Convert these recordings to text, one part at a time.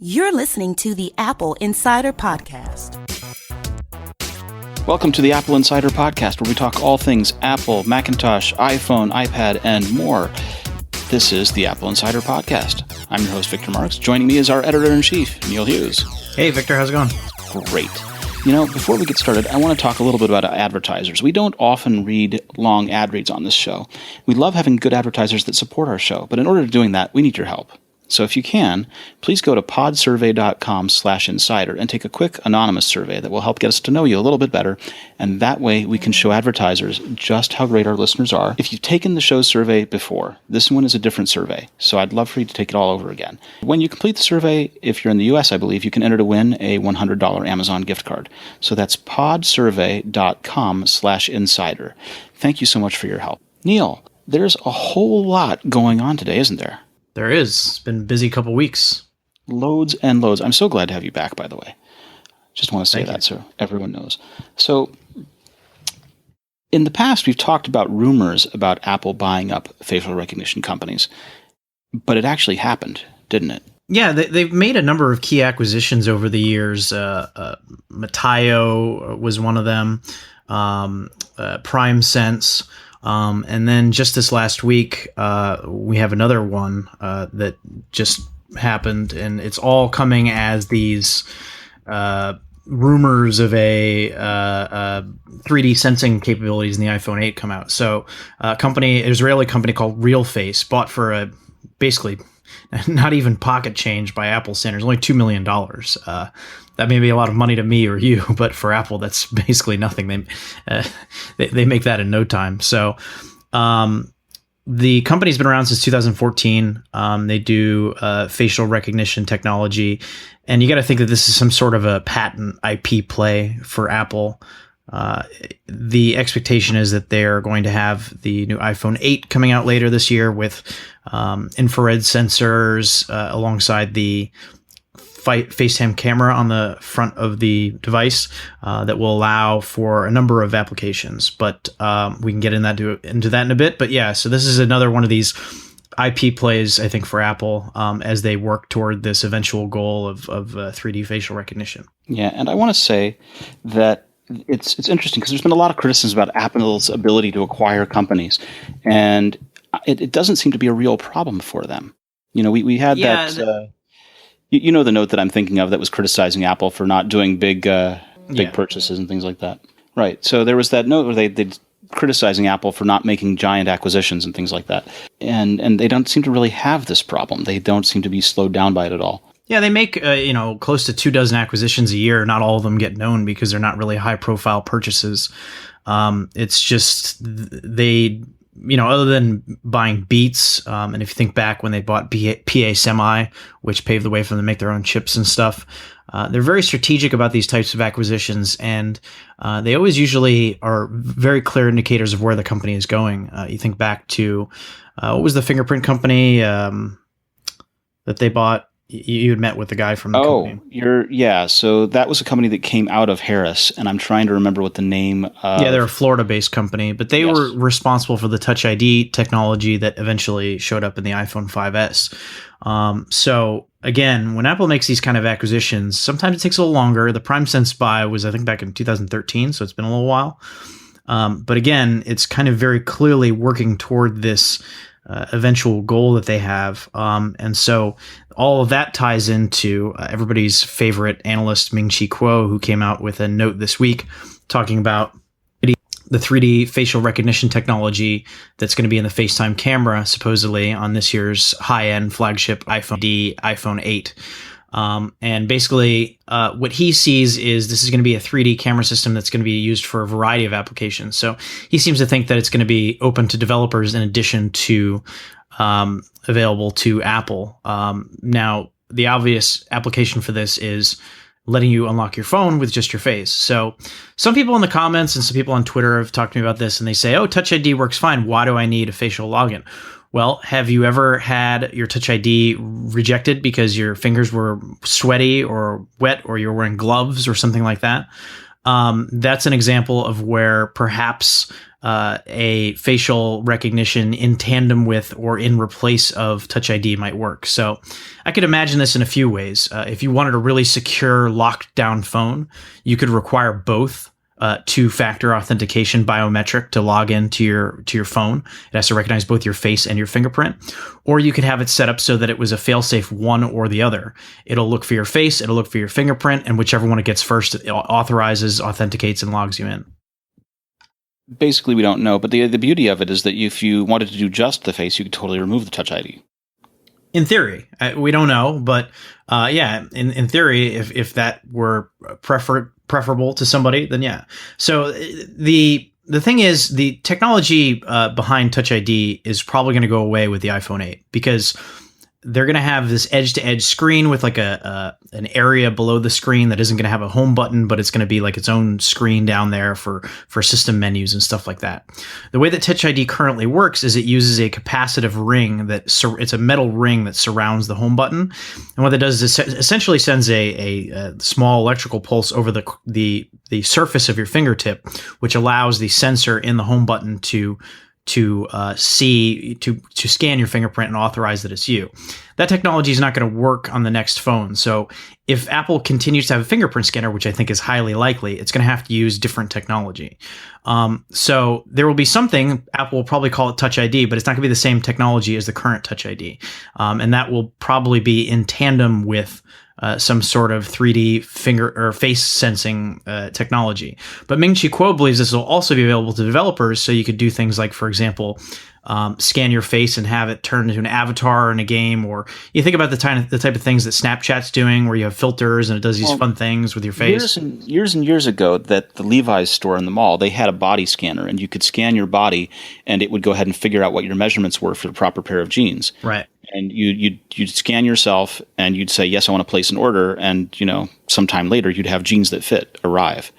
You're listening to the Apple Insider Podcast. Welcome to the Apple Insider Podcast, where we talk all things Apple, Macintosh, iPhone, iPad, and more. This is the Apple Insider Podcast. I'm your host, Victor Marks. Joining me is our editor-in-chief, Neil Hughes. Hey, Victor. How's it going? Great. You know, before we get started, I want to talk a little bit about advertisers. We don't often read long ad reads on this show. We love having good advertisers that support our show, but in order to doing that, we need your help. So if you can, please go to podsurvey.com/insider and take a quick anonymous survey that will help get us to know you a little bit better. And that way we can show advertisers just how great our listeners are. If you've taken the show's survey before, this one is a different survey. So I'd love for you to take it all over again. When you complete the survey, if you're in the US, I believe, you can enter to win a $100 Amazon gift card. So that's podsurvey.com/insider. Thank you so much for your help. Neil, there's a whole lot going on today, isn't there? There is. It's been a busy couple weeks. Loads and loads. I'm so glad to have you back, by the way. Just want to say Thank that you. so everyone knows. So in the past, we've talked about rumors about Apple buying up facial recognition companies, but it actually happened, didn't it? Yeah, they've made a number of key acquisitions over the years. Mataio was one of them, PrimeSense. And then just this last week, we have another one that just happened, and it's all coming as these rumors of a 3D sensing capabilities in the iPhone 8 come out. So an Israeli company called RealFace bought for basically not even pocket change by Apple standards, only $2 million. That may be a lot of money to me or you, but for Apple, that's basically nothing. They make that in no time. So the company's been around since 2014. They do facial recognition technology, and you got to think that this is some sort of a patent IP play for Apple. The expectation is that they're going to have the new iPhone 8 coming out later this year with infrared sensors alongside the FaceTime camera on the front of the device that will allow for a number of applications. But we can get into that in a bit. But yeah, so this is another one of these IP plays, I think, for Apple as they work toward this eventual goal of 3D facial recognition. Yeah, and I want to say that it's interesting because there's been a lot of criticism about Apple's ability to acquire companies, and it doesn't seem to be a real problem for them. You know, we had that. You know the note that I'm thinking of that was criticizing Apple for not doing big purchases and things like that. Right. So there was that note where they criticizing Apple for not making giant acquisitions and things like that. And they don't seem to really have this problem. They don't seem to be slowed down by it at all. Yeah, they make close to 24 acquisitions a year. Not all of them get known because they're not really high-profile purchases. It's just they, other than buying Beats, and if you think back when they bought PA Semi, which paved the way for them to make their own chips and stuff, they're very strategic about these types of acquisitions, and they always usually are very clear indicators of where the company is going. You think back to what was the fingerprint company that they bought? You had met with the guy from the company. So that was a company that came out of Harris, and I'm trying to remember what the name of... Yeah, they're a Florida-based company, but they were responsible for the Touch ID technology that eventually showed up in the iPhone 5S. So again, when Apple makes these kind of acquisitions, sometimes it takes a little longer. The PrimeSense buy was, I think, back in 2013, so it's been a little while. But again, it's kind of very clearly working toward this eventual goal that they have. And so all of that ties into everybody's favorite analyst, Ming-Chi Kuo, who came out with a note this week talking about the 3D facial recognition technology that's going to be in the FaceTime camera, supposedly on this year's high-end flagship iPhone 8. And basically, what he sees is this is going to be a 3D camera system that's going to be used for a variety of applications. So he seems to think that it's going to be open to developers in addition to available to Apple. Now, the obvious application for this is letting you unlock your phone with just your face. So some people in the comments and some people on Twitter have talked to me about this, and they say, oh, Touch ID works fine. Why do I need a facial login? Well, have you ever had your Touch ID rejected because your fingers were sweaty or wet, or you're wearing gloves or something like that? That's an example of where perhaps a facial recognition in tandem with or in replace of Touch ID might work. So I could imagine this in a few ways. If you wanted a really secure, locked down phone, you could require both two-factor authentication biometric to log into your phone. It has to recognize both your face and your fingerprint. Or you could have it set up so that it was a fail-safe one or the other. It'll look for your face, it'll look for your fingerprint, and whichever one it gets first, it authorizes, authenticates, and logs you in. Basically, we don't know, but the beauty of it is that if you wanted to do just the face, you could totally remove the Touch ID. In theory, we don't know, but in theory, if that were preferable to somebody, then yeah. So the thing is, the technology behind Touch ID is probably going to go away with the iPhone 8 because they're going to have this edge-to-edge screen with like an area below the screen that isn't going to have a home button, but it's going to be like its own screen down there for system menus and stuff like that. The way that Touch ID currently works is it uses a capacitive ring it's a metal ring that surrounds the home button, and what it does is essentially sends a small electrical pulse over the surface of your fingertip, which allows the sensor in the home button to scan your fingerprint and authorize that it's you. That technology is not going to work on the next phone. So if Apple continues to have a fingerprint scanner, which I think is highly likely, it's going to have to use different technology. So there will be something, Apple will probably call it Touch ID, but it's not going to be the same technology as the current Touch ID. And that will probably be in tandem with some sort of 3D finger or face sensing technology. But Ming-Chi Kuo believes this will also be available to developers, so you could do things like, for example, scan your face and have it turn into an avatar in a game, or you think about the type of things that Snapchat's doing, where you have filters and it does these fun things with your face. Years and years ago, that the Levi's store in the mall, they had a body scanner, and you could scan your body, and it would go ahead and figure out what your measurements were for the proper pair of jeans. Right. And you'd scan yourself, and you'd say, yes, I want to place an order, and sometime later you'd have jeans that fit arrive.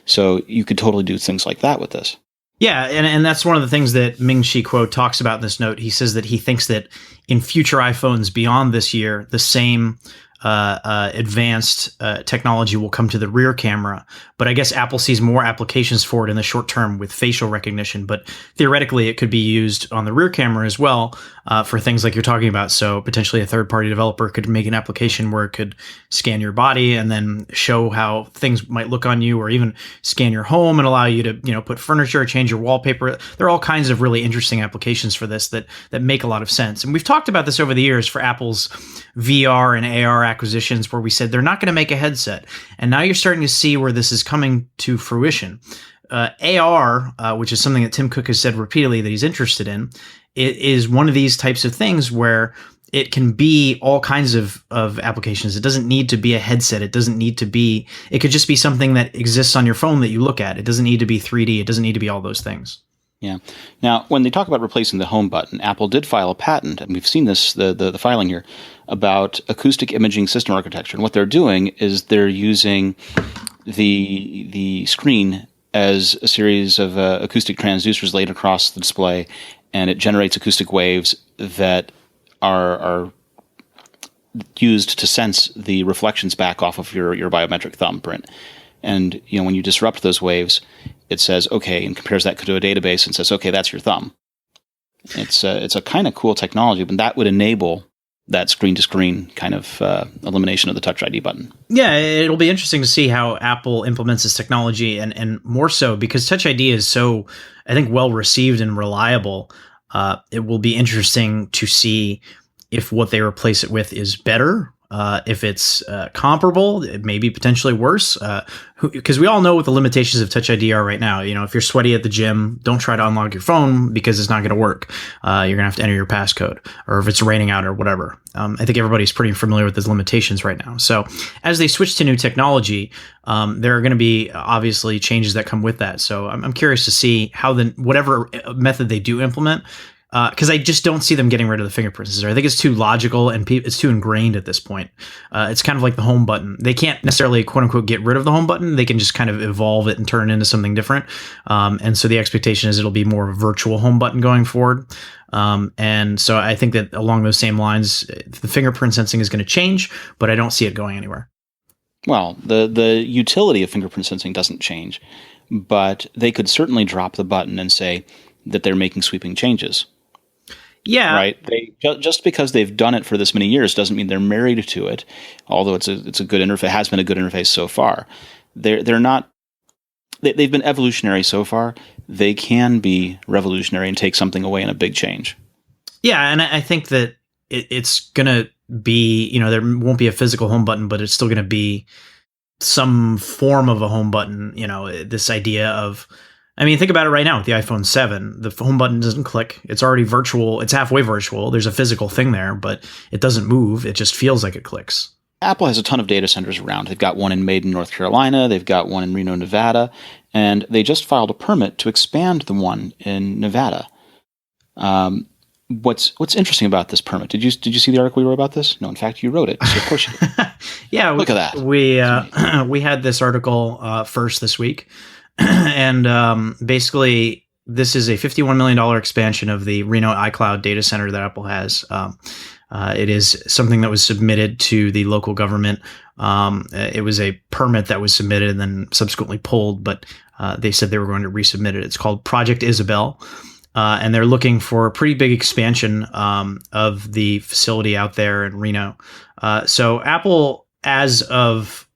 So you could totally do things like that with this. Yeah, and that's one of the things that Ming-Chi Kuo talks about in this note. He says that he thinks that in future iPhones beyond this year, the same advanced technology will come to the rear camera. But I guess Apple sees more applications for it in the short term with facial recognition. But theoretically, it could be used on the rear camera as well for things like you're talking about. So potentially a third-party developer could make an application where it could scan your body and then show how things might look on you, or even scan your home and allow you to put furniture, change your wallpaper. There are all kinds of really interesting applications for this that make a lot of sense. And we've talked about this over the years for Apple's VR and AR acquisitions, where we said they're not going to make a headset. And now you're starting to see where this is coming to fruition. AR, which is something that Tim Cook has said repeatedly that he's interested in, it is one of these types of things where it can be all kinds of applications. It doesn't need to be a headset. It could just be something that exists on your phone that you look at. It doesn't need to be 3D. It doesn't need to be all those things. Yeah. Now, when they talk about replacing the home button, Apple did file a patent, and we've seen this, the filing here, about acoustic imaging system architecture. And what they're doing is they're using the screen as a series of acoustic transducers laid across the display, and it generates acoustic waves that are used to sense the reflections back off of your biometric thumbprint. And when you disrupt those waves, it says, okay, and compares that to a database and says, okay, that's your thumb. It's a kind of cool technology, but that would enable that screen-to-screen kind of elimination of the Touch ID button. Yeah, it'll be interesting to see how Apple implements this technology, and more so because Touch ID is so, I think, well-received and reliable. It will be interesting to see if what they replace it with is better. If it's comparable, it may be potentially worse. Because we all know what the limitations of Touch ID are right now. If you're sweaty at the gym, don't try to unlock your phone because it's not going to work. You're going to have to enter your passcode, or if it's raining out or whatever. I think everybody's pretty familiar with those limitations right now. So as they switch to new technology, there are going to be obviously changes that come with that. So I'm curious to see how whatever method they do implement, because I just don't see them getting rid of the fingerprint sensor. I think it's too logical and it's too ingrained at this point. It's kind of like the home button. They can't necessarily, quote unquote, get rid of the home button. They can just kind of evolve it and turn it into something different. And so the expectation is it'll be more of a virtual home button going forward. And so I think that along those same lines, the fingerprint sensing is going to change, but I don't see it going anywhere. Well, the utility of fingerprint sensing doesn't change, but they could certainly drop the button and say that they're making sweeping changes. Yeah. Right. Just because they've done it for this many years doesn't mean they're married to it. Although it's a good interface, has been a good interface so far. They're not. They've been evolutionary so far. They can be revolutionary and take something away in a big change. Yeah, and I think that it's gonna be, there won't be a physical home button, but it's still gonna be some form of a home button. This idea of, think about it right now with the iPhone 7. The home button doesn't click. It's already virtual. It's halfway virtual. There's a physical thing there, but it doesn't move. It just feels like it clicks. Apple has a ton of data centers around. They've got one in Maiden, North Carolina. They've got one in Reno, Nevada. And they just filed a permit to expand the one in Nevada. What's interesting about this permit? Did you see the article we wrote about this? No, in fact, you wrote it. So of course you did. Yeah. Look at that. We had this article first this week. And basically, this is a $51 million expansion of the Reno iCloud data center that Apple has. It is something that was submitted to the local government. It was a permit that was submitted and then subsequently pulled, but they said they were going to resubmit it. It's called Project Isabel, and they're looking for a pretty big expansion of the facility out there in Reno. So Apple, as of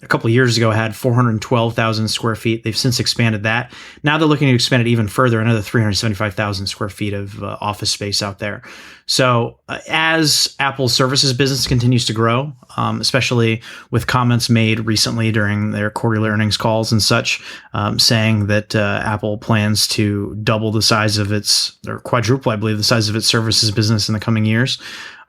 a couple of years ago, had 412,000 square feet. They've since expanded that. Now they're looking to expand it even further, another 375,000 square feet of office space out there. So as Apple's services business continues to grow, especially with comments made recently during their quarterly earnings calls and such, saying that Apple plans to double the size of or quadruple, I believe, the size of its services business in the coming years,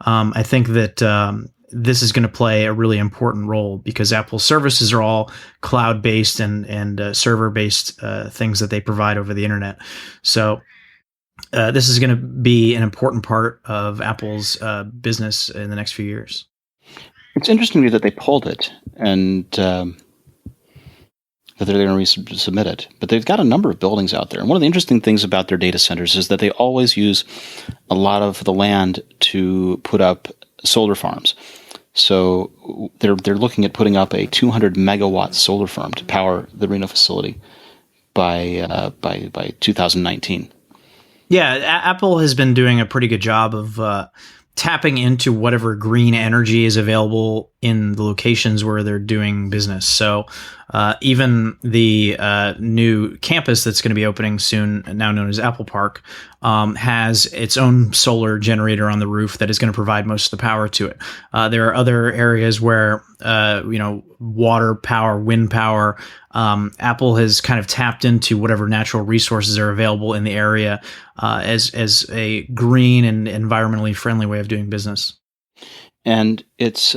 I think that this is going to play a really important role because Apple's services are all cloud-based and server-based things that they provide over the internet. So this is going to be an important part of Apple's business in the next few years. It's interesting to me that they pulled it and that they're going to resubmit it. But they've got a number of buildings out there. And one of the interesting things about their data centers is that they always use a lot of the land to put up solar farms. So they're looking at putting up a 200 megawatt solar farm to power the Reno facility by 2019. Yeah, Apple has been doing a pretty good job of tapping into whatever green energy is available in the locations where they're doing business. So even the new campus that's going to be opening soon, now known as Apple Park, has its own solar generator on the roof that is going to provide most of the power to it. There are other areas where, water power, wind power, Apple has kind of tapped into whatever natural resources are available in the area as a green and environmentally friendly way of doing business. And it's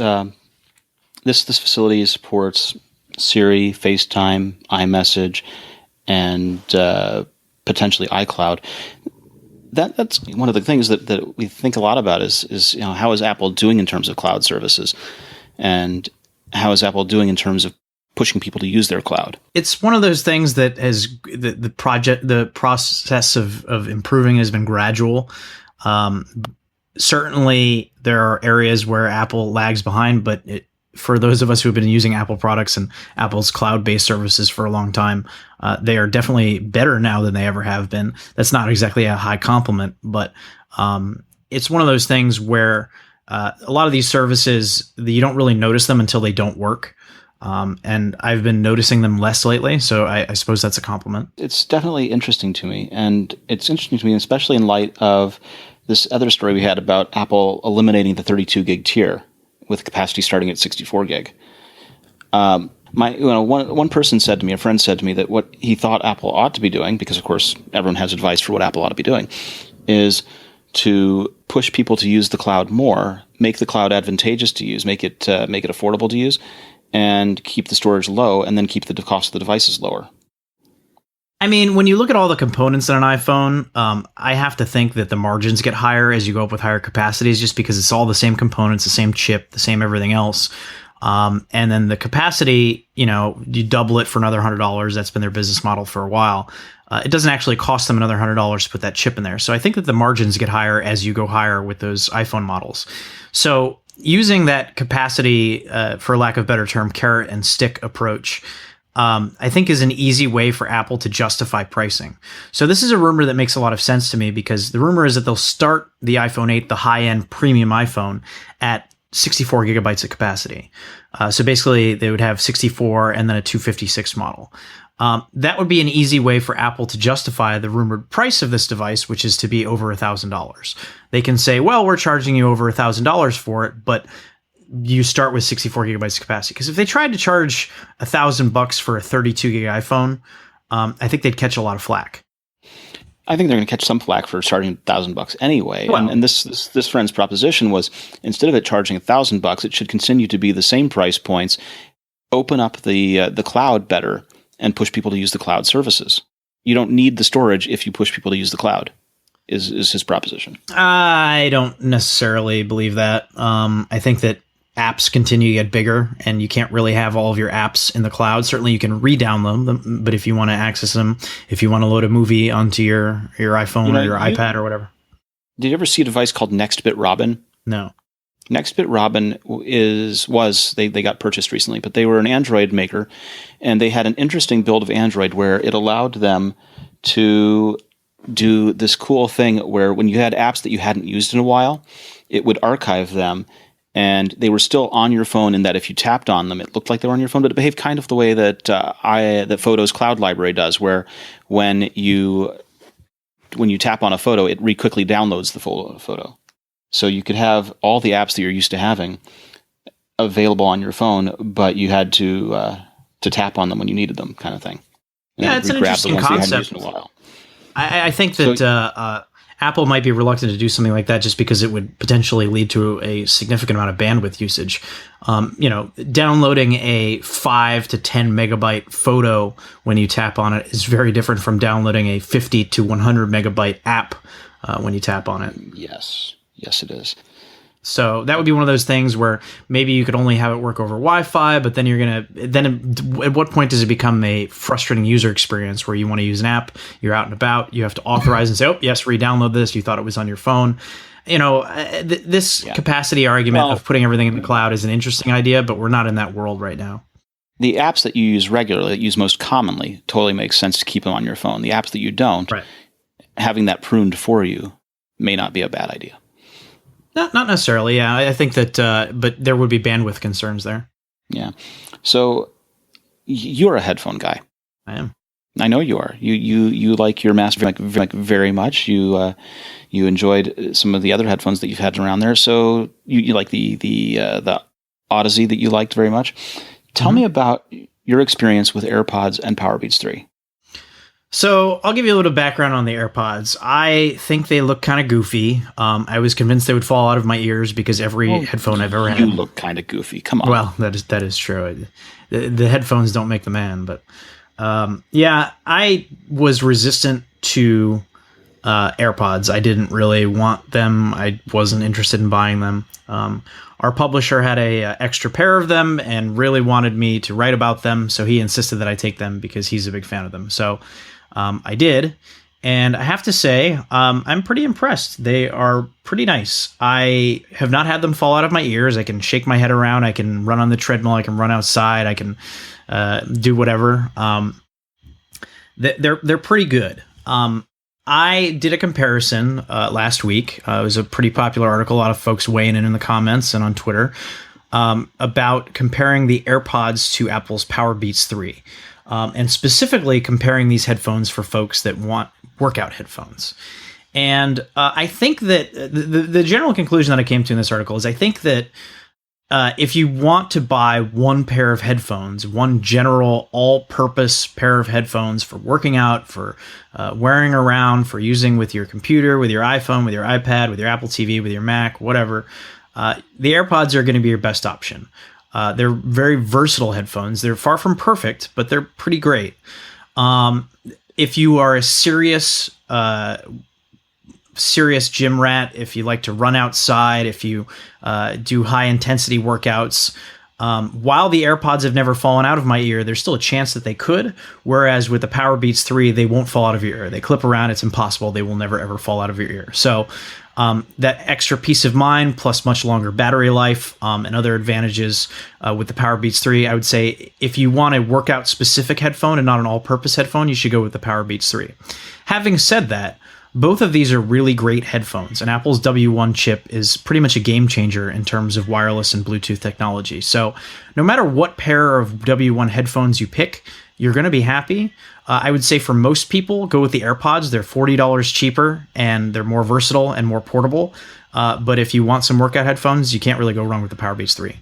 this facility supports Siri, FaceTime, iMessage, and potentially iCloud. That's one of the things that we think a lot about is how is Apple doing in terms of cloud services, and how is Apple doing in terms of pushing people to use their cloud. It's one of those things that has the process of improving has been gradual. Certainly there are areas where Apple lags behind, but for those of us who have been using Apple products and Apple's cloud-based services for a long time, they are definitely better now than they ever have been. That's not exactly a high compliment, but it's one of those things where a lot of these services, you don't really notice them until they don't work. And I've been noticing them less lately, so I suppose that's a compliment. It's definitely interesting to me, and it's interesting to me, especially in light of this other story we had about Apple eliminating the 32 gig tier with capacity starting at 64 gig. One person said to me, a friend said to me that what he thought Apple ought to be doing, because of course everyone has advice for what Apple ought to be doing, is to push people to use the cloud more, make the cloud advantageous to use, make it affordable to use, and keep the storage low, and then keep the cost of the devices lower. I mean, when you look at all the components in an iPhone, I have to think that the margins get higher as you go up with higher capacities, just because it's all the same components, the same chip, the same everything else. And then the capacity, you double it for another $100. That's been their business model for a while. It doesn't actually cost them another $100 to put that chip in there. So I think that the margins get higher as you go higher with those iPhone models. So using that capacity, for lack of a better term, carrot and stick approach, I think is an easy way for Apple to justify pricing. So this is a rumor that makes a lot of sense to me, because the rumor is that they'll start the iPhone 8, the high-end premium iPhone, at 64 gigabytes of capacity. So basically, they would have 64 and then a 256 model. That would be an easy way for Apple to justify the rumored price of this device, which is to be over $1,000. They can say, well, we're charging you over $1,000 for it, but you start with 64 gigabytes of capacity. Because if they tried to charge $1,000 for a 32 gig iPhone, I think they'd catch a lot of flack. I think they're going to catch some flack for charging $1,000 anyway. Well, and this friend's proposition was, instead of it charging $1,000, it should continue to be the same price points. Open up the cloud better and push people to use the cloud services. You don't need the storage if you push people to use the cloud. Is his proposition? I don't necessarily believe that. I think that apps continue to get bigger, and you can't really have all of your apps in the cloud. Certainly you can re-download them, but if you want to access them, if you want to load a movie onto your iPhone or your iPad or whatever. Did you ever see a device called NextBit Robin? No. NextBit Robin they got purchased recently, but they were an Android maker, and they had an interesting build of Android where it allowed them to do this cool thing where when you had apps that you hadn't used in a while, it would archive them, and they were still on your phone in that if you tapped on them, it looked like they were on your phone, but it behaved kind of the way that that Photos Cloud Library does, where when you tap on a photo, it quickly downloads the photo. So you could have all the apps that you're used to having available on your phone, but you had to tap on them when you needed them, kind of thing. Yeah, it's an interesting concept. I think that Apple might be reluctant to do something like that just because it would potentially lead to a significant amount of bandwidth usage. Downloading a 5 to 10 megabyte photo when you tap on it is very different from downloading a 50 to 100 megabyte app when you tap on it. Yes, it is. So that would be one of those things where maybe you could only have it work over Wi-Fi, but then at what point does it become a frustrating user experience where you want to use an app, you're out and about, you have to authorize and say, oh, yes, re-download this, you thought it was on your phone. This capacity argument of putting everything in the cloud is an interesting idea, but we're not in that world right now. The apps that you use regularly, that you use most commonly, totally makes sense to keep them on your phone. The apps that you don't, right, having that pruned for you may not be a bad idea. Not necessarily, yeah. I think that, but there would be bandwidth concerns there. Yeah. So you're a headphone guy. I am. I know you are. You like your Master very much. You enjoyed some of the other headphones that you've had around there. So you like the Odyssey that you liked very much. Tell me about your experience with AirPods and Powerbeats 3. So I'll give you a little background on the AirPods. I think they look kind of goofy. I was convinced they would fall out of my ears because every headphone I've ever had. You look kind of goofy. Come on. Well, that is true. The headphones don't make the man, but I was resistant to AirPods. I didn't really want them. I wasn't interested in buying them. Our publisher had a extra pair of them and really wanted me to write about them, so he insisted that I take them because he's a big fan of them. So I did, and I have to say, I'm pretty impressed. They are pretty nice. I have not had them fall out of my ears. I can shake my head around. I can run on the treadmill. I can run outside. I can do whatever. They're pretty good. I did a comparison last week. It was a pretty popular article. A lot of folks weighing in the comments and on Twitter about comparing the AirPods to Apple's Powerbeats 3. And specifically comparing these headphones for folks that want workout headphones. And I think that the general conclusion that I came to in this article is I think that if you want to buy one pair of headphones, one general all-purpose pair of headphones for working out, for wearing around, for using with your computer, with your iPhone, with your iPad, with your Apple TV, with your Mac, whatever, the AirPods are going to be your best option. They're very versatile headphones. They're far from perfect, but they're pretty great. If you are a serious gym rat, if you like to run outside, if you do high intensity workouts, While the AirPods have never fallen out of my ear, there's still a chance that they could. Whereas with the Powerbeats 3, they won't fall out of your ear. They clip around. It's impossible. They will never, ever fall out of your ear. So that extra peace of mind plus much longer battery life and other advantages with the Powerbeats 3, I would say if you want a workout-specific headphone and not an all-purpose headphone, you should go with the Powerbeats 3. Having said that, both of these are really great headphones, and Apple's W1 chip is pretty much a game changer in terms of wireless and Bluetooth technology. So no matter what pair of W1 headphones you pick, you're going to be happy. I would say for most people, go with the AirPods. They're $40 cheaper, and they're more versatile and more portable. But if you want some workout headphones, you can't really go wrong with the Powerbeats 3.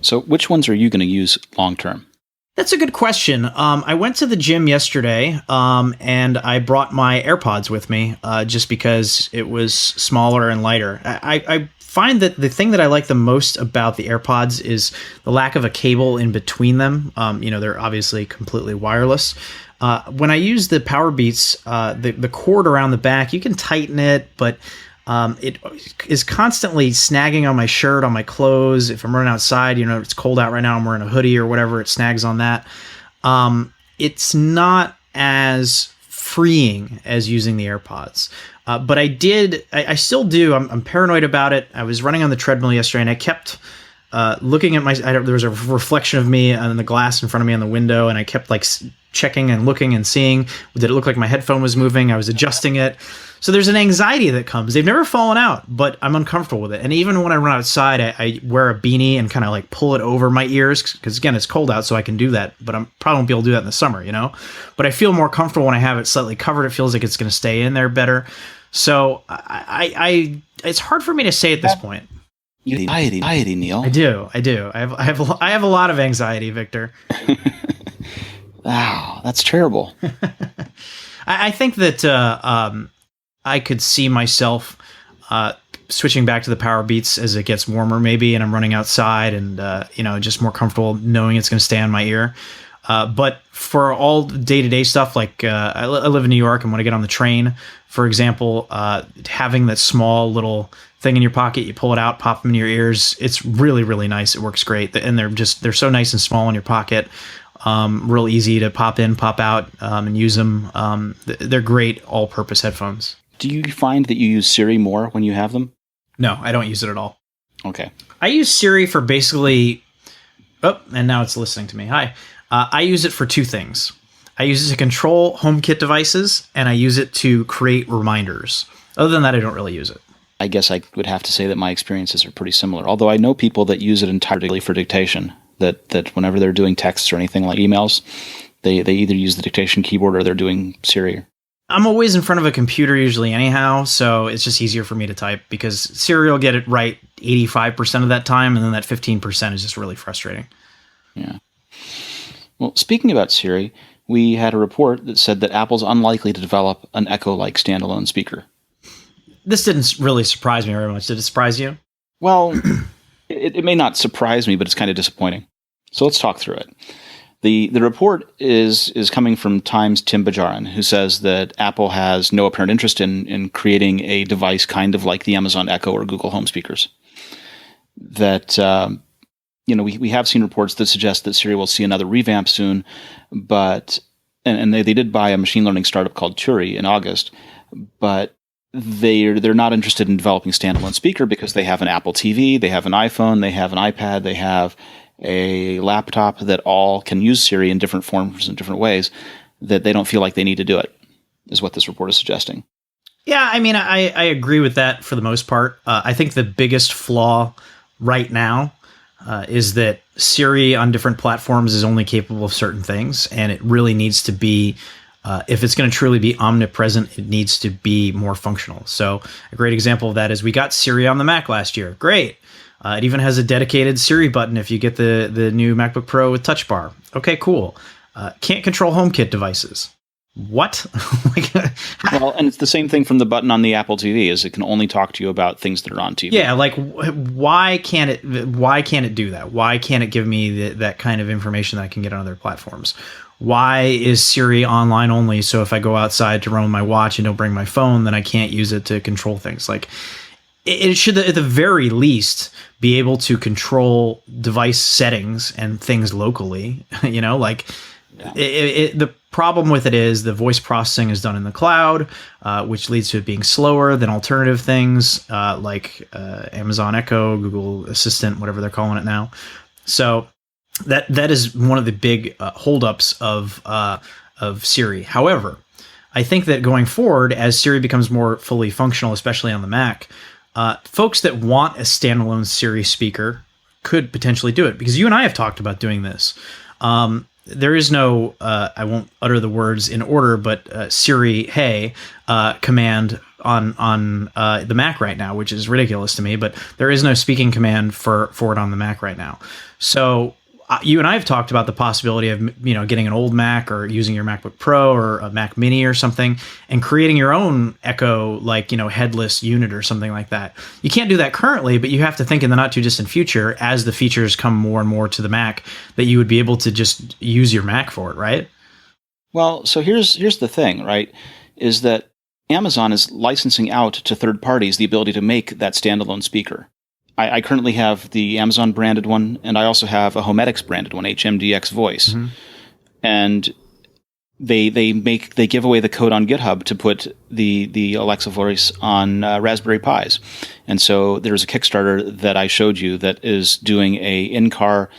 So which ones are you going to use long term? That's a good question. I went to the gym yesterday, and I brought my AirPods with me just because it was smaller and lighter. I find that the thing that I like the most about the AirPods is the lack of a cable in between them. They're obviously completely wireless. When I use the Powerbeats, the cord around the back, you can tighten it, but it is constantly snagging on my shirt, on my clothes. If I'm running outside, it's cold out right now, I'm wearing a hoodie or whatever, it snags on that. It's not as freeing as using the AirPods. But I still do. I'm paranoid about it. I was running on the treadmill yesterday and I kept looking at there was a reflection of me on the glass in front of me on the window, and I kept checking and looking and seeing, did it look like my headphone was moving? I was adjusting it. So there's an anxiety that comes. They've never fallen out, but I'm uncomfortable with it. And even when I run outside, I wear a beanie and kind of pull it over my ears because, again, it's cold out, so I can do that. But I probably won't be able to do that in the summer, But I feel more comfortable when I have it slightly covered. It feels like it's going to stay in there better. So it's hard for me to say at this point. You have anxiety, Neil. I do. I have a lot of anxiety, Victor. Wow, that's terrible. I think that I could see myself switching back to the Powerbeats as it gets warmer, maybe, and I'm running outside, and just more comfortable knowing it's going to stay on my ear. But for all day-to-day stuff, I live in New York, and when I get on the train, for example, having that small little thing in your pocket, you pull it out, pop them in your ears. It's really, really nice. It works great, and they're so nice and small in your pocket. Real easy to pop in, pop out, and use them. They're great all-purpose headphones. Do you find that you use Siri more when you have them? No, I don't use it at all. Okay. I use Siri for basically... Oh, and now it's listening to me. Hi. I use it for two things. I use it to control HomeKit devices, and I use it to create reminders. Other than that, I don't really use it. I guess I would have to say that my experiences are pretty similar, although I know people that use it entirely for dictation, that whenever they're doing texts or anything like emails, they either use the dictation keyboard or they're doing Siri. I'm always in front of a computer usually anyhow, so it's just easier for me to type because Siri will get it right 85% of that time, and then that 15% is just really frustrating. Yeah. Well, speaking about Siri, we had a report that said that Apple's unlikely to develop an Echo-like standalone speaker. This didn't really surprise me very much. Did it surprise you? Well, it may not surprise me, but it's kind of disappointing. So let's talk through it. The report is coming from Time's Tim Bajaran, who says that Apple has no apparent interest in creating a device kind of like the Amazon Echo or Google Home speakers. That we have seen reports that suggest that Siri will see another revamp soon, but they did buy a machine learning startup called Turi in August, but they're not interested in developing a standalone speaker because they have an Apple TV, they have an iPhone, they have an iPad, they have a laptop that all can use Siri in different forms and different ways, that they don't feel like they need to do it, is what this report is suggesting. Yeah, I mean, I agree with that for the most part. I think the biggest flaw right now is that Siri on different platforms is only capable of certain things, and it really needs to be, if it's going to truly be omnipresent, it needs to be more functional. So a great example of that is we got Siri on the Mac last year. Great. It even has a dedicated Siri button if you get the new MacBook Pro with Touch Bar. Okay, cool. Can't control HomeKit devices. What? Well, and it's the same thing from the button on the Apple TV, is it can only talk to you about things that are on TV. Yeah, why can't it do that? Why can't it give me that kind of information that I can get on other platforms? Why is Siri online only? So if I go outside to run with my watch and don't bring my phone, then I can't use it to control things. it should, at the very least, be able to control device settings and things locally. The problem with it is the voice processing is done in the cloud, which leads to it being slower than alternative things like Amazon Echo, Google Assistant, whatever they're calling it now. So that is one of the big holdups of Siri. However, I think that going forward, as Siri becomes more fully functional, especially on the Mac, folks that want a standalone Siri speaker could potentially do it, because you and I have talked about doing this. There is no, I won't utter the words in order, but Siri, hey, command on the Mac right now, which is ridiculous to me, but there is no speaking command for it on the Mac right now. So you and I have talked about the possibility of, getting an old Mac or using your MacBook Pro or a Mac Mini or something and creating your own Echo, headless unit or something like that. You can't do that currently, but you have to think in the not too distant future, as the features come more and more to the Mac, that you would be able to just use your Mac for it, right? Well, so here's the thing, right? Is that Amazon is licensing out to third parties the ability to make that standalone speaker. I currently have the Amazon branded one, and I also have a Homedics branded one, HMDX Voice. Mm-hmm. And they give away the code on GitHub to put the Alexa voice on Raspberry Pis. And so there's a Kickstarter that I showed you that is doing a in-car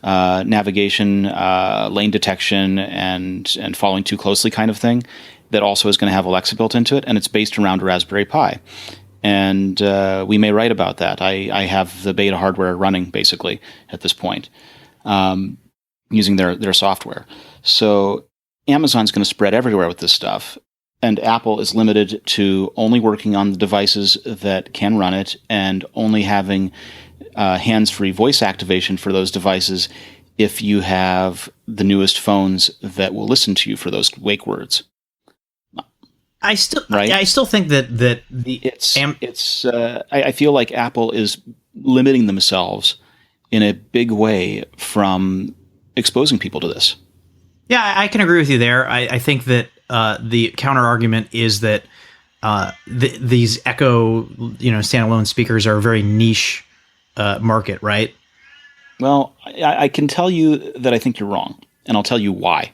navigation, lane detection, and following too closely kind of thing that also is going to have Alexa built into it, and it's based around Raspberry Pi. And we may write about that. I have the beta hardware running, basically, at this point, using their software. So Amazon's going to spread everywhere with this stuff, and Apple is limited to only working on the devices that can run it and only having hands-free voice activation for those devices if you have the newest phones that will listen to you for those wake words. I still think that I feel like Apple is limiting themselves in a big way from exposing people to this. Yeah, I can agree with you there. I think that the counter argument is that these Echo, standalone speakers are a very niche market, right? Well, I can tell you that I think you're wrong, and I'll tell you why.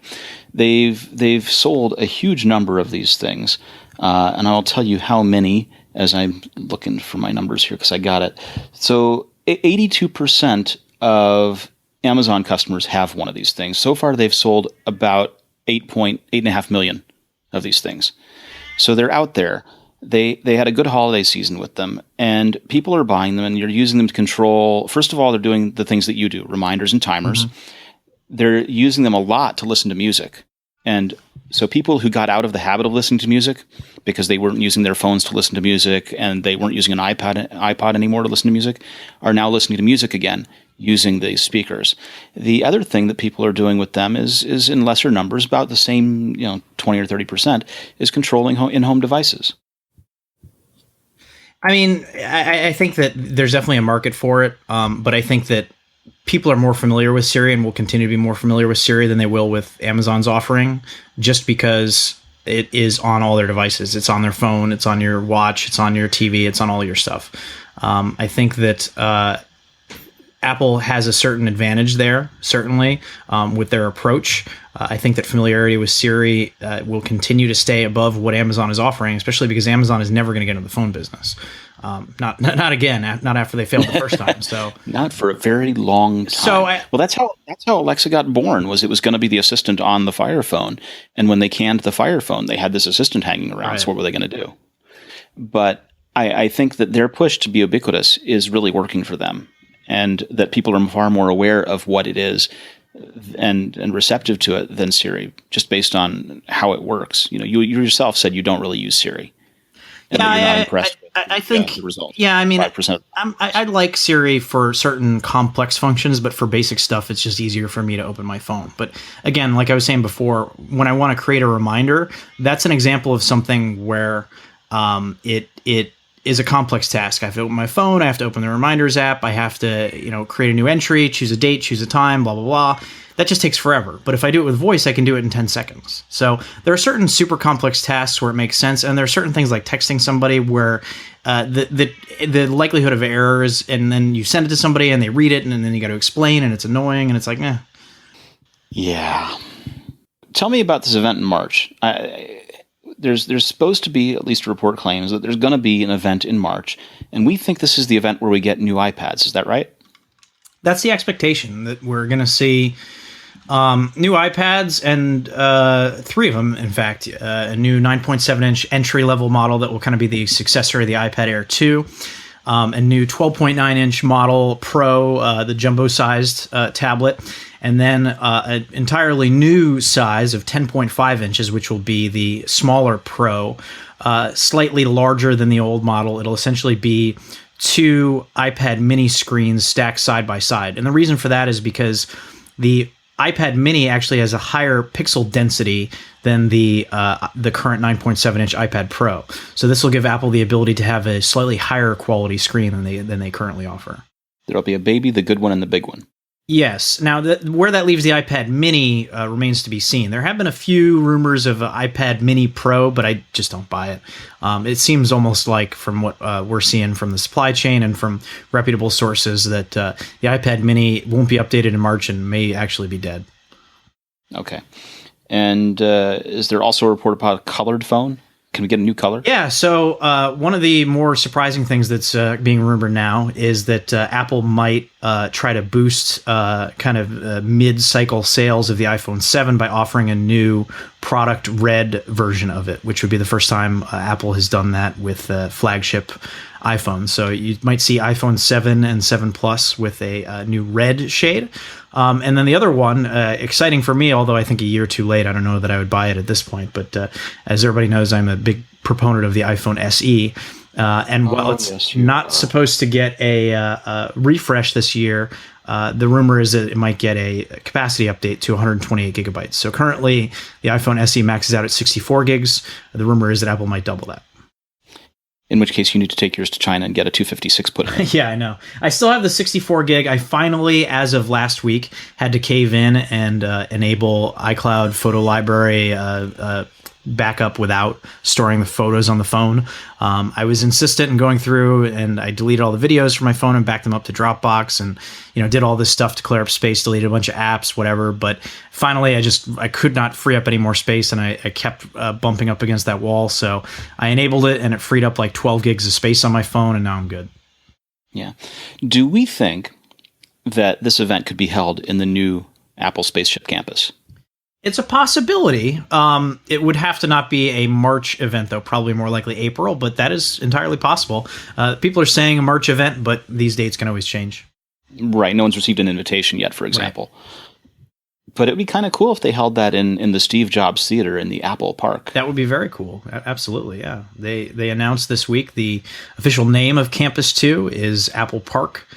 They've sold a huge number of these things, and I'll tell you how many as I'm looking for my numbers here because I got it. So 82% of Amazon customers have one of these things. So far, they've sold about 8.5 million of these things. So they're out there. They had a good holiday season with them, and people are buying them, and you're using them to control. First of all, they're doing the things that you do, reminders and timers. Mm-hmm. They're using them a lot to listen to music. And so people who got out of the habit of listening to music because they weren't using their phones to listen to music and they weren't using an iPod anymore to listen to music are now listening to music again using these speakers. The other thing that people are doing with them is in lesser numbers, about the same, 20 or 30%, is controlling in-home devices. I mean, I think that there's definitely a market for it, but I think that people are more familiar with Siri and will continue to be more familiar with Siri than they will with Amazon's offering, just because it is on all their devices. It's on their phone, it's on your watch, it's on your TV, it's on all your stuff. I think that Apple has a certain advantage there, certainly, with their approach. I think that familiarity with Siri will continue to stay above what Amazon is offering, especially because Amazon is never going to get into the phone business. Not again, not after they failed the first time. So not for a very long time. So that's how Alexa got born. It was going to be the assistant on the Fire Phone, and when they canned the Fire Phone, they had this assistant hanging around. Right. So what were they going to do? But I think that their push to be ubiquitous is really working for them, and that people are far more aware of what it is and receptive to it than Siri, just based on how it works. You yourself said you don't really use Siri. And you're not impressed with I think the result. Yeah, I mean, 5%. I like Siri for certain complex functions, but for basic stuff, it's just easier for me to open my phone. But again, like I was saying before, when I want to create a reminder, that's an example of something where it is a complex task. I have to open my phone. I have to open the reminders app. I have to, create a new entry, choose a date, choose a time, blah, blah, blah. That just takes forever. But if I do it with voice, I can do it in 10 seconds. So there are certain super complex tasks where it makes sense. And there are certain things like texting somebody where the likelihood of errors, and then you send it to somebody and they read it and then you got to explain and it's annoying and it's like, eh. Yeah. Tell me about this event in March. There's supposed to be, at least a report claims, that there's going to be an event in March. And we think this is the event where we get new iPads. Is that right? That's the expectation, that we're going to see new iPads, and 3 of them, in fact. A new 9.7-inch entry-level model that will kind of be the successor of the iPad Air 2. A new 12.9-inch model Pro, the jumbo-sized tablet. And then an entirely new size of 10.5 inches, which will be the smaller Pro, slightly larger than the old model. It'll essentially be 2 iPad mini screens stacked side by side. And the reason for that is because the iPad mini actually has a higher pixel density than the current 9.7-inch iPad Pro. So this will give Apple the ability to have a slightly higher quality screen than they currently offer. There'll be a baby, the good one, and the big one. Yes. Now, where that leaves the iPad mini remains to be seen. There have been a few rumors of an iPad mini Pro, but I just don't buy it. It seems almost like, from what we're seeing from the supply chain and from reputable sources, that the iPad mini won't be updated in March and may actually be dead. Okay. And is there also a report about a colored phone? Can we get a new color? Yeah, so one of the more surprising things that's being rumored now is that Apple might try to boost mid-cycle sales of the iPhone 7 by offering a new product red version of it, which would be the first time Apple has done that with flagship iPhone. So you might see iPhone 7 and 7 Plus with a new red shade. And then the other one, exciting for me, although I think a year too late, I don't know that I would buy it at this point. But as everybody knows, I'm a big proponent of the iPhone SE. And while it's not supposed to get a refresh this year, the rumor is that it might get a capacity update to 128 gigabytes. So currently, the iPhone SE maxes out at 64 gigs. The rumor is that Apple might double that. In which case, you need to take yours to China and get a 256 put in. Yeah, I know. I still have the 64 gig. I finally, as of last week, had to cave in and enable iCloud photo library backup without storing the photos on the phone. I was insistent in going through, and I deleted all the videos from my phone and backed them up to Dropbox, and did all this stuff to clear up space, deleted a bunch of apps, whatever. But finally, I could not free up any more space, and I kept bumping up against that wall. So I enabled it, and it freed up like 12 gigs of space on my phone, and now I'm good. Yeah. Do we think that this event could be held in the new Apple Spaceship campus? It's a possibility. It would have to not be a March event, though, probably more likely April, but that is entirely possible. People are saying a March event, but these dates can always change. Right. No one's received an invitation yet, for example. Right. But it would be kind of cool if they held that in the Steve Jobs Theater in the Apple Park. That would be very cool. Absolutely, yeah. They announced this week the official name of Campus 2 is Apple Park,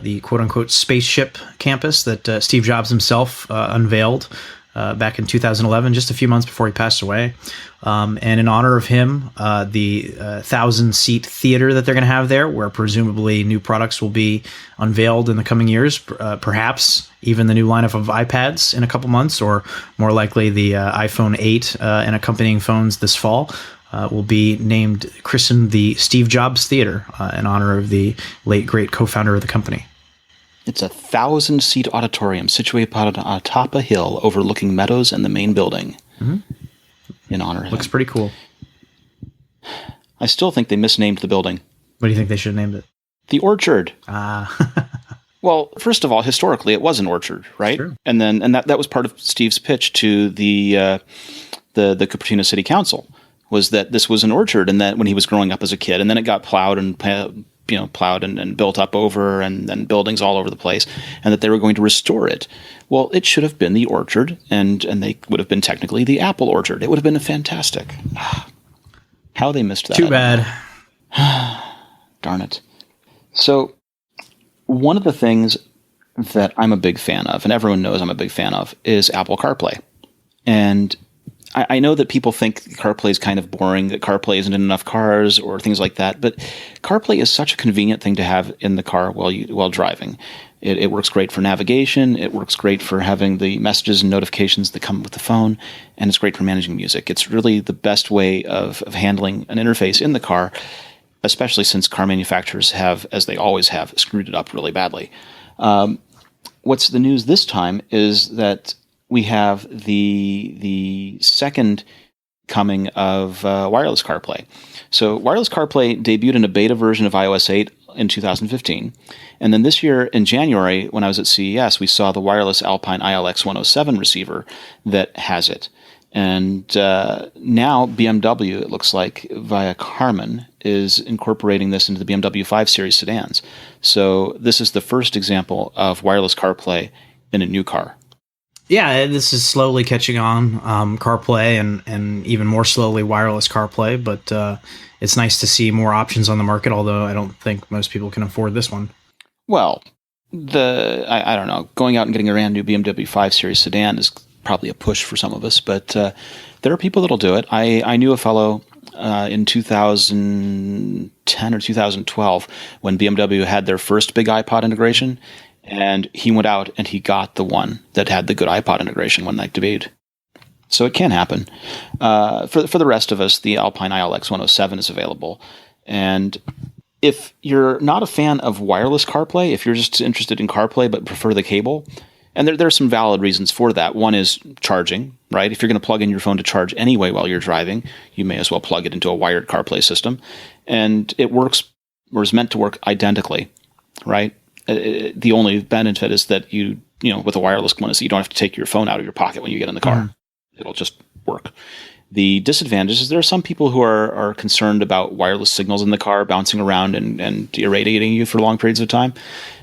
the quote-unquote spaceship campus that Steve Jobs himself unveiled back in 2011, just a few months before he passed away. And in honor of him, the 1,000-seat theater that they're going to have there, where presumably new products will be unveiled in the coming years, perhaps even the new lineup of iPads in a couple months, or more likely the iPhone 8 and accompanying phones this fall, will be christened the Steve Jobs Theater in honor of the late, great co-founder of the company. It's a 1,000-seat auditorium situated on top a hill overlooking meadows and the main building. Mm-hmm. In honor of him. Looks pretty cool. I still think they misnamed the building. What do you think they should have named it? The Orchard. Ah. Well, first of all, historically, it was an orchard, right? Sure. And that was part of Steve's pitch to the Cupertino City Council, was that this was an orchard, and that when he was growing up as a kid, and then it got plowed and built up over, and then buildings all over the place, and that they were going to restore it. Well, it should have been the orchard, and they would have been technically the Apple Orchard. It would have been fantastic. How they missed that. Too bad. Darn it. So, one of the things that I'm a big fan of, and everyone knows I'm a big fan of, is Apple CarPlay. And I know that people think CarPlay is kind of boring, that CarPlay isn't in enough cars or things like that, but CarPlay is such a convenient thing to have in the car while driving. It works great for navigation. It works great for having the messages and notifications that come with the phone, and it's great for managing music. It's really the best way of handling an interface in the car, especially since car manufacturers have, as they always have, screwed it up really badly. What's the news this time is that we have the second coming of wireless CarPlay. So wireless CarPlay debuted in a beta version of iOS 8 in 2015. And then this year in January, when I was at CES, we saw the wireless Alpine ILX 107 receiver that has it. And now BMW, it looks like, via Harman, is incorporating this into the BMW 5 Series sedans. So this is the first example of wireless CarPlay in a new car. Yeah, this is slowly catching on, CarPlay and even more slowly wireless CarPlay, but it's nice to see more options on the market, although I don't think most people can afford this one. Well, I don't know, going out and getting a brand new BMW 5 Series sedan is probably a push for some of us, but there are people that'll do it. I knew a fellow in 2010 or 2012 when BMW had their first big iPod integration, and he went out and he got the one that had the good iPod integration when that debuted. So it can happen. For the rest of us, the Alpine ILX 107 is available. And if you're not a fan of wireless CarPlay, if you're just interested in CarPlay but prefer the cable, and there are some valid reasons for that. One is charging, right? If you're going to plug in your phone to charge anyway while you're driving, you may as well plug it into a wired CarPlay system. And it works, or is meant to work identically, right? The only benefit is that you with a wireless one is that you don't have to take your phone out of your pocket when you get in the car. Mm-hmm. It'll just work. The disadvantage is there are some people who are concerned about wireless signals in the car bouncing around and irradiating you for long periods of time.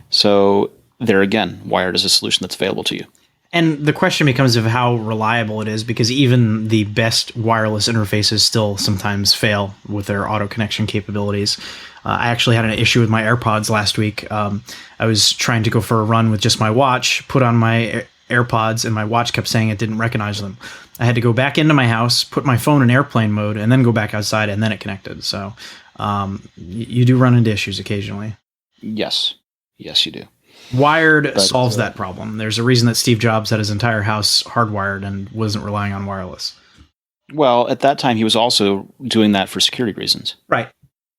So there again, wired is a solution that's available to you. And the question becomes of how reliable it is, because even the best wireless interfaces still sometimes fail with their auto connection capabilities. I actually had an issue with my AirPods last week. I was trying to go for a run with just my watch, put on my AirPods, and my watch kept saying it didn't recognize them. I had to go back into my house, put my phone in airplane mode, and then go back outside, and then it connected. So you do run into issues occasionally. Yes, you do. Wired solves that problem. There's a reason that Steve Jobs had his entire house hardwired and wasn't relying on wireless. Well, at that time, he was also doing that for security reasons. Right.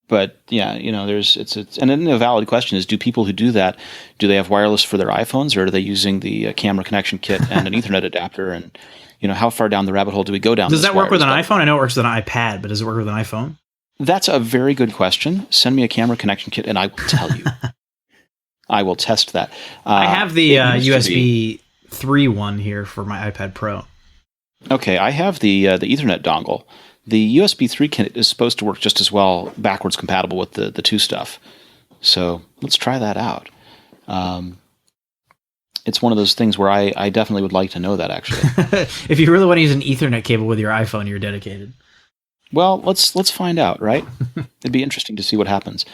But yeah, it's and then the valid question is: do people who do that, do they have wireless for their iPhones, or are they using the camera connection kit and an Ethernet adapter? And how far down the rabbit hole do we go down? Does that work with an iPhone? I know it works with an iPad, but does it work with an iPhone? That's a very good question. Send me a camera connection kit, and I will tell you. I will test that. I have the USB 3 one here for my iPad Pro. Okay, I have the Ethernet dongle. The USB 3 kit is supposed to work just as well, backwards compatible with the 2 stuff. So let's try that out. It's one of those things where I definitely would like to know that, actually. If you really want to use an Ethernet cable with your iPhone, you're dedicated. Well, let's find out, right? It'd be interesting to see what happens.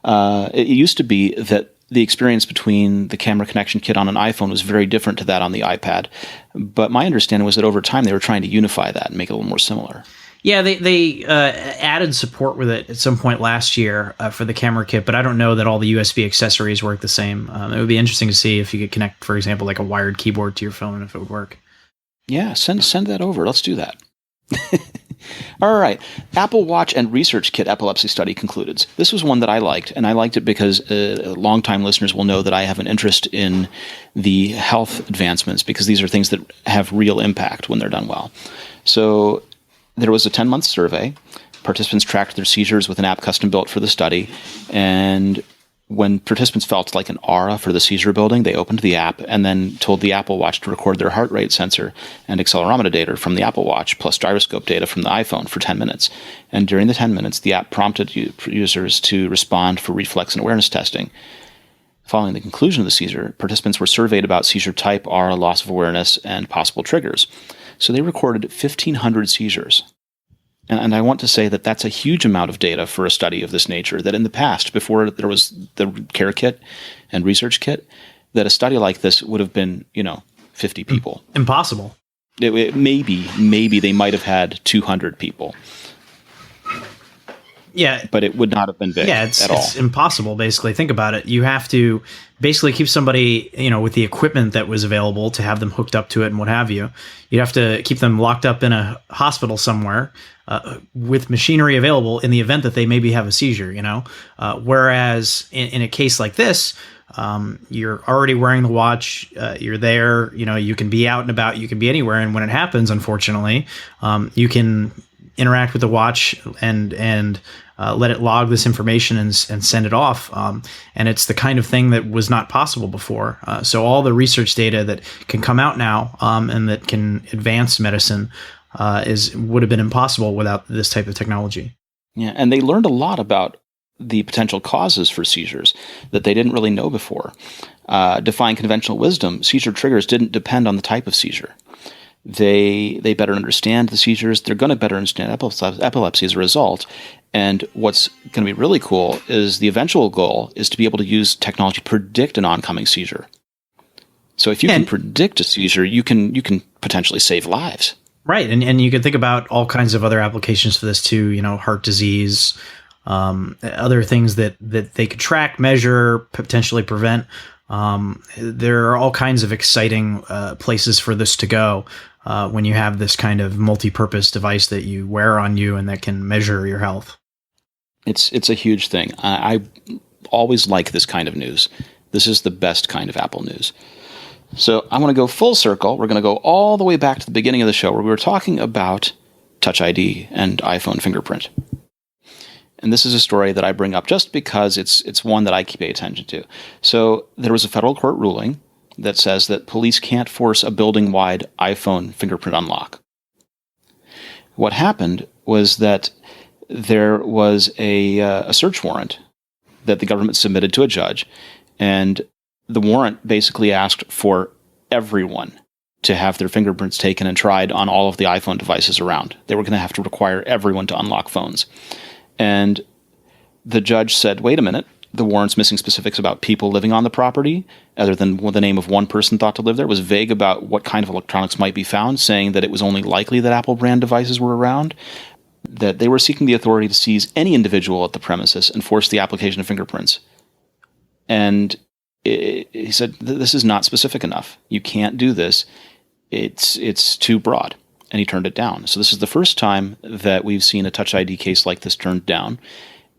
It used to be that the experience between the camera connection kit on an iPhone was very different to that on the iPad. But my understanding was that over time they were trying to unify that and make it a little more similar. Yeah, they added support with it at some point last year for the camera kit, but I don't know that all the USB accessories work the same. It would be interesting to see if you could connect, for example, like a wired keyboard to your phone, if it would work. Yeah, send that over. Let's do that. All right. Apple Watch and Research Kit Epilepsy Study concluded. This was one that I liked, and I liked it because longtime listeners will know that I have an interest in the health advancements because these are things that have real impact when they're done well. So there was a 10-month survey. Participants tracked their seizures with an app custom built for the study, and when participants felt like an aura for the seizure building, they opened the app and then told the Apple Watch to record their heart rate sensor and accelerometer data from the Apple Watch plus gyroscope data from the iPhone for 10 minutes. And during the 10 minutes, the app prompted users to respond for reflex and awareness testing. Following the conclusion of the seizure, participants were surveyed about seizure type, aura, loss of awareness, and possible triggers. So they recorded 1,500 seizures. And I want to say that that's a huge amount of data for a study of this nature, that in the past, before there was the Care Kit and Research Kit, that a study like this would have been, 50 people. Impossible. Maybe they might have had 200 people. Yeah. But it would not have been big at all. It's impossible, basically. Think about it. You have to basically keep somebody, with the equipment that was available to have them hooked up to it and what have you. You'd have to keep them locked up in a hospital somewhere with machinery available in the event that they maybe have a seizure, Whereas in a case like this, you're already wearing the watch, you're there, you can be out and about, you can be anywhere. And when it happens, unfortunately, you can interact with the watch and let it log this information and send it off. And it's the kind of thing that was not possible before. So all the research data that can come out now and that can advance medicine would have been impossible without this type of technology. Yeah, and they learned a lot about the potential causes for seizures that they didn't really know before. Defying conventional wisdom, seizure triggers didn't depend on the type of seizure. They better understand the seizures. They're going to better understand epilepsy as a result. And what's going to be really cool is the eventual goal is to be able to use technology to predict an oncoming seizure. So if you can predict a seizure, you can potentially save lives. Right. And you can think about all kinds of other applications for this too, heart disease, other things that they could track, measure, potentially prevent. There are all kinds of exciting places for this to go when you have this kind of multi-purpose device that you wear on you and that can measure your health. It's a huge thing. I always like this kind of news. This is the best kind of Apple news. So I want to go full circle. We're going to go all the way back to the beginning of the show where we were talking about Touch ID and iPhone fingerprint. And this is a story that I bring up just because it's one that I pay attention to. So there was a federal court ruling that says that police can't force a building-wide iPhone fingerprint unlock. What happened was that there was a search warrant that the government submitted to a judge, and the warrant basically asked for everyone to have their fingerprints taken and tried on all of the iPhone devices around. They were going to have to require everyone to unlock phones. And the judge said, wait a minute, the warrant's missing specifics about people living on the property, other than the name of one person thought to live there. It was vague about what kind of electronics might be found, saying that it was only likely that Apple brand devices were around, that they were seeking the authority to seize any individual at the premises and force the application of fingerprints. And he said, this is not specific enough. You can't do this. It's too broad. And he turned it down. So this is the first time that we've seen a Touch ID case like this turned down.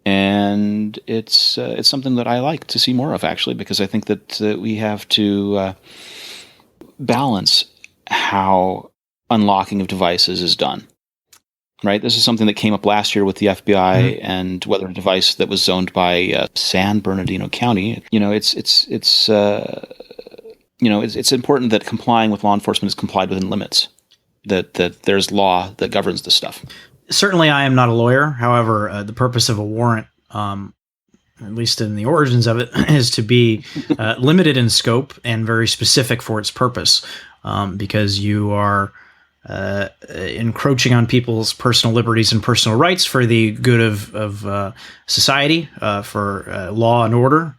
And it's something that I like to see more of, actually, because I think that we have to balance how unlocking of devices is done. Right? This is something that came up last year with the FBI and whether a device that was zoned by San Bernardino County. It's important that complying with law enforcement is complied within limits. That there's law that governs this stuff. Certainly, I am not a lawyer. However, the purpose of a warrant, at least in the origins of it, is to be limited in scope and very specific for its purpose, because you are encroaching on people's personal liberties and personal rights for the good of society, for law and order.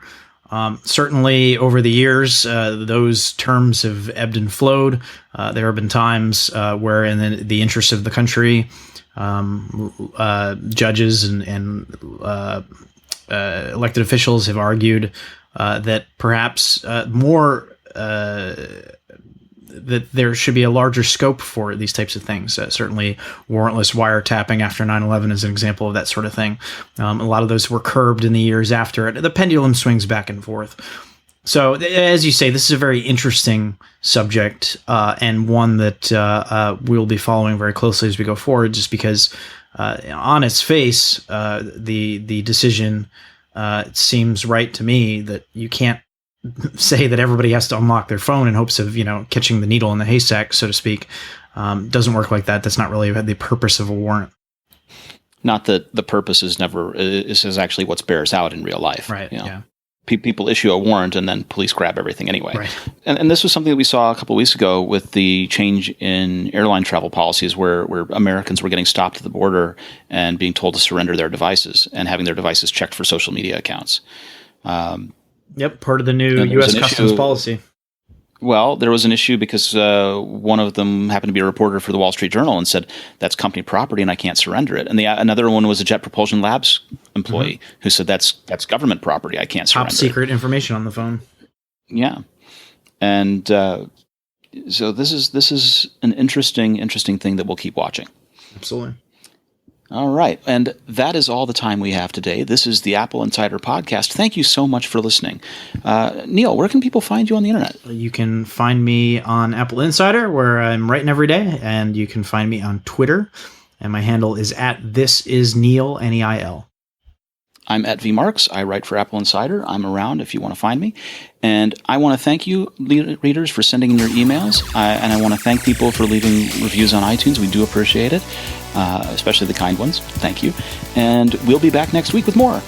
Certainly, over the years, those terms have ebbed and flowed. There have been times where, in the interest of the country, judges and elected officials have argued that perhaps that there should be a larger scope for these types of things. Certainly, warrantless wiretapping after 9/11 is an example of that sort of thing. A lot of those were curbed in the years after it. The pendulum swings back and forth. So, as you say, this is a very interesting subject and one that we'll be following very closely as we go forward, just because on its face, the decision seems right to me that you can't say that everybody has to unlock their phone in hopes of, catching the needle in the haystack, so to speak. Doesn't work like that. That's not really the purpose of a warrant. Not that the purpose is actually what bears out in real life. Right. Yeah. People issue a warrant and then police grab everything anyway. Right. And this was something that we saw a couple of weeks ago with the change in airline travel policies where Americans were getting stopped at the border and being told to surrender their devices and having their devices checked for social media accounts. Yep, part of the new U.S. Customs policy. Well, there was an issue because one of them happened to be a reporter for the Wall Street Journal and said, that's company property and I can't surrender it. And another one was a Jet Propulsion Labs employee who said, that's government property, I can't surrender it. Top secret information on the phone. Yeah. And so this is an interesting thing that we'll keep watching. Absolutely. All right. And that is all the time we have today. This is the Apple Insider Podcast. Thank you so much for listening. Neil, where can people find you on the internet? You can find me on Apple Insider, where I'm writing every day, and you can find me on Twitter, and my handle is @thisisneil, Neil. I'm at vmarks. I write for Apple Insider. I'm around if you want to find me. And I want to thank you, readers, for sending in your emails. And I want to thank people for leaving reviews on iTunes. We do appreciate it, especially the kind ones. Thank you. And we'll be back next week with more.